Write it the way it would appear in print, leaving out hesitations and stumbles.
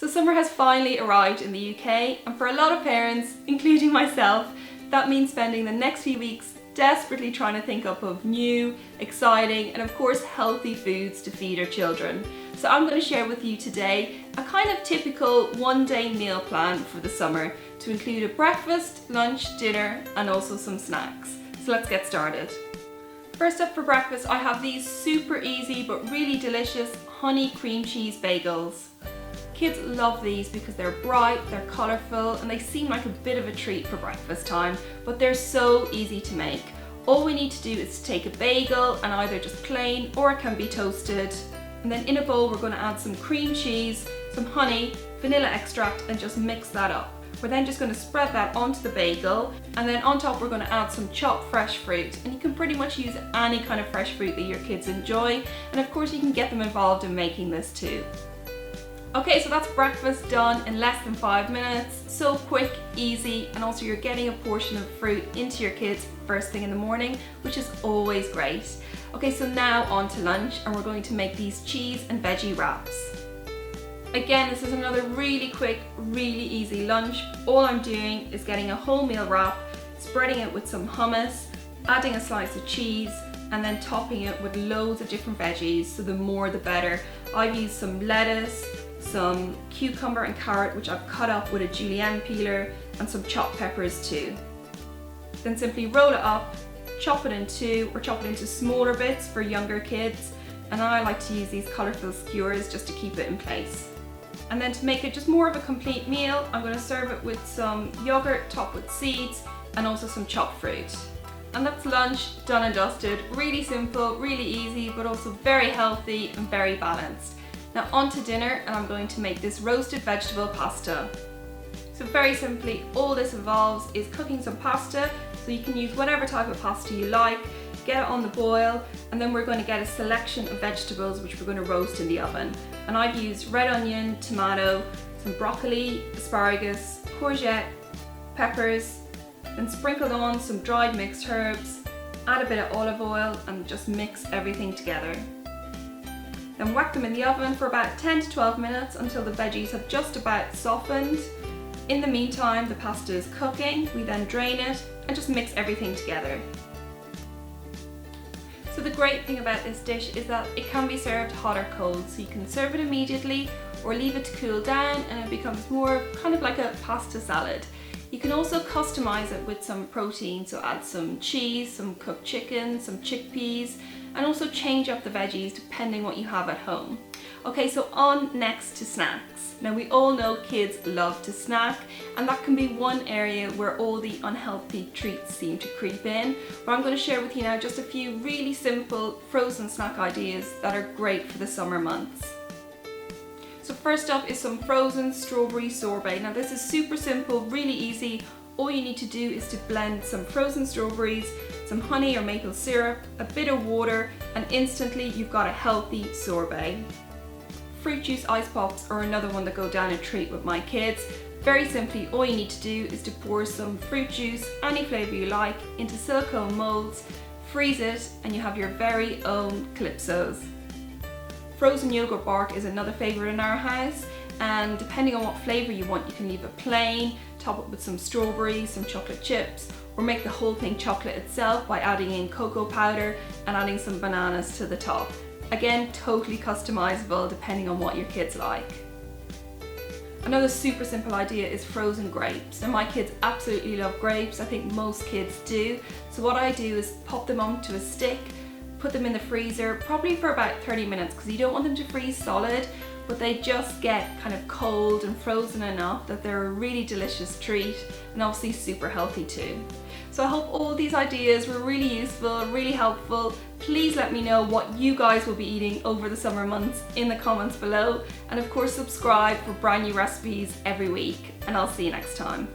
So summer has finally arrived in the UK, and for a lot of parents, including myself, that means spending the next few weeks desperately trying to think up of new, exciting, and of course healthy foods to feed our children. So I'm going to share with you today a kind of typical one-day meal plan for the summer to include a breakfast, lunch, dinner, and also some snacks. So let's get started. First up for breakfast, I have these super easy but really delicious honey cream cheese bagels. Kids love these because they're bright, they're colourful, and they seem like a bit of a treat for breakfast time, but they're so easy to make. All we need to do is take a bagel, and either just plain or it can be toasted. And then in a bowl we're going to add some cream cheese, some honey, vanilla extract, and just mix that up. We're then just going to spread that onto the bagel, and then on top we're going to add some chopped fresh fruit, and you can pretty much use any kind of fresh fruit that your kids enjoy, and of course you can get them involved in making this too. Okay, so that's breakfast done in less than 5 minutes. So quick, easy, and also you're getting a portion of fruit into your kids first thing in the morning, which is always great. Okay, so now on to lunch, and we're going to make these cheese and veggie wraps. Again, this is another really quick, really easy lunch. All I'm doing is getting a wholemeal wrap, spreading it with some hummus, adding a slice of cheese, and then topping it with loads of different veggies, so the more the better. I've used some lettuce, some cucumber and carrot, which I've cut up with a julienne peeler, and some chopped peppers too. Then simply roll it up, chop it in two, or chop it into smaller bits for younger kids, and I like to use these colourful skewers just to keep it in place. And then to make it just more of a complete meal, I'm going to serve it with some yogurt topped with seeds and also some chopped fruit. And that's lunch done and dusted. Really simple, really easy, but also very healthy and very balanced. Now on to dinner, and I'm going to make this roasted vegetable pasta. So very simply, all this involves is cooking some pasta, so you can use whatever type of pasta you like, get it on the boil, and then we're going to get a selection of vegetables which we're going to roast in the oven. And I've used red onion, tomato, some broccoli, asparagus, courgette, peppers, then sprinkled on some dried mixed herbs, add a bit of olive oil, and just mix everything together. Then whack them in the oven for about 10 to 12 minutes until the veggies have just about softened. In the meantime, the pasta is cooking. We then drain it and just mix everything together. So the great thing about this dish is that it can be served hot or cold, so you can serve it immediately or leave it to cool down, and it becomes more kind of like a pasta salad. You can also customize it with some protein, so add some cheese, some cooked chicken, some chickpeas, and also change up the veggies depending what you have at home. Okay, so on next to snacks. Now we all know kids love to snack, and that can be one area where all the unhealthy treats seem to creep in. But I'm going to share with you now just a few really simple frozen snack ideas that are great for the summer months. So first up is some frozen strawberry sorbet. Now this is super simple, really easy. All you need to do is to blend some frozen strawberries, some honey or maple syrup, a bit of water, and instantly you've got a healthy sorbet. Fruit juice ice pops are another one that go down a treat with my kids. Very simply, all you need to do is to pour some fruit juice, any flavour you like, into silicone moulds, freeze it, and you have your very own calypsos. Frozen yogurt bark is another favourite in our house, and depending on what flavour you want, you can leave it plain, top it with some strawberries, some chocolate chips, or make the whole thing chocolate itself by adding in cocoa powder and adding some bananas to the top. Again, totally customizable depending on what your kids like. Another super simple idea is frozen grapes. Now my kids absolutely love grapes, I think most kids do. So what I do is pop them onto a stick, put them in the freezer, probably for about 30 minutes, because you don't want them to freeze solid, but they just get kind of cold and frozen enough that they're a really delicious treat, and obviously super healthy too. So I hope all these ideas were really useful, really helpful. Please let me know what you guys will be eating over the summer months in the comments below, and of course subscribe for brand new recipes every week, and I'll see you next time.